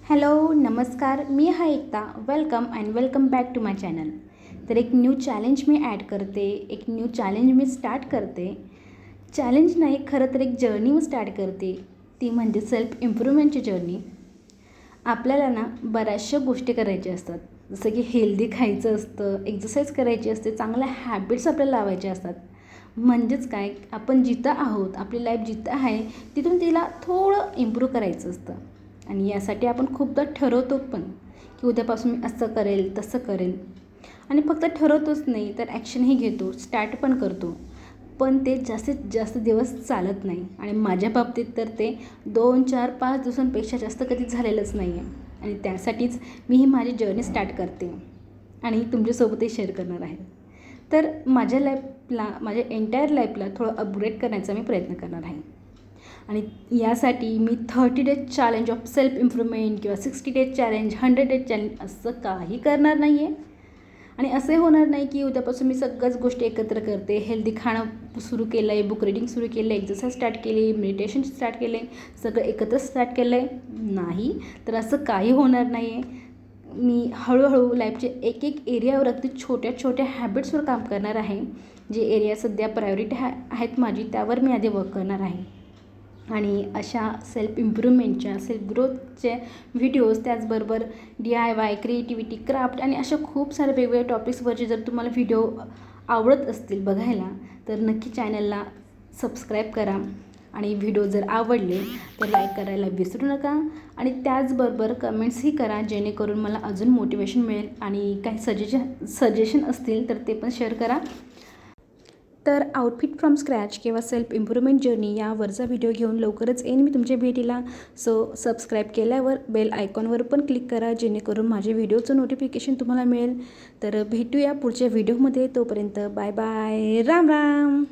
Hello नमस्कार, मी आहे Ekta. Welcome back to my channel. तर एक न्यू चॅलेंज मी ॲड करते, एक न्यू चॅलेंज मी स्टार्ट करते. चॅलेंज नाही, खरं तर एक जर्नी मी स्टार्ट करते, ती म्हणजे सेल्फ इम्प्रूव्हमेंटची जर्नी. आपल्याला ना बऱ्याचशा गोष्टी करायच्या असतात, जसं की हेल्दी खायचं असतं, एक्सरसाइज करायची असते, चांगल्या हॅबिट्स आपल्याला लावायच्या असतात. म्हणजेच काय, आपण जिथं आहोत, आपली लाईफ जिथं आहे तिथून तिला थोडं इम्प्रूव्ह करायचं असतं. आणि यासाठी आपण खूपदा ठरवतो पण की उद्यापासून मी असं करेल तसं करेल, आणि फक्त ठरवतोच नाही तर ॲक्शनही घेतो, स्टार्ट पण करतो. पण ते जास्तीत जास्त दिवस चालत नाही, आणि माझ्या बाबतीत तर ते 2 4 5 दिवसांपेक्षा जास्त कधीच झालेलंच नाही आहे. आणि त्यासाठीच मी ही माझी जर्नी स्टार्ट करते आणि तुमच्यासोबतही शेअर करणार आहे. तर माझ्या लाईफला, माझ्या एंटायर लाईफला थोडं अपग्रेड करण्याचा मी प्रयत्न करणार आहे. आणि यासाठी मी 30 days challenge of self improvement किंवा 60 डेज चॅलेंज, 100 डेज चॅलेंज असं काही करणार नाही आहे. आणि असे होणार नाही की उद्यापासून मी सगळ्याच गोष्टी एकत्र करते. हेल्दी खाणं सुरू केलं आहे, बुक रीडिंग सुरू केलं आहे, एक्सरसाइज स्टार्ट केली, मेडिटेशन स्टार्ट केलं आहे, सगळं एकत्र स्टार्ट केलं आहे. नाही, तर असं काही होणार नाही आहे. मी हळूहळू लाईफचे एक एक एरियावर अगदी छोट्या छोट्या हॅबिट्सवर काम करणार आहे. जे एरिया सध्या प्रायोरिटी आहेत माझी, त्यावर मी आधी वर्क करणार आहे. आणि अशा सेल्फ इम्प्रूव्हमेंटच्या, सेल्फ ग्रोथचे व्हिडिओज, त्याचबरोबर DIY, क्रिएटिव्हिटी, क्राफ्ट आणि अशा खूप साऱ्या वेगवेगळ्या टॉपिक्सवरचे जर तुम्हाला व्हिडिओ आवडत असतील बघायला, तर नक्की चॅनलला सबस्क्राईब करा. आणि व्हिडिओ जर आवडले तर लाईक करायला विसरू नका. आणि त्याचबरोबर कमेंट्सही करा, जेणेकरून मला अजून मोटिवेशन मिळेल. आणि काही सजेशन असतील तर ते पण शेअर करा. तर आउटफिट फ्रॉम स्क्रॅच किंवा सेल्फ इम्प्रूव्हमेंट जर्नी यावरचा व्हिडिओ घेऊन लवकरच येईन मी तुमच्या भेटीला. सो सबस्क्राईब केल्यावर बेल आयकॉनवर पण क्लिक करा, जेणेकरून माझे व्हिडिओचं नोटिफिकेशन तुम्हाला मिळेल. तर भेटूया पुढच्या व्हिडिओमध्ये. तोपर्यंत बाय बाय, राम राम.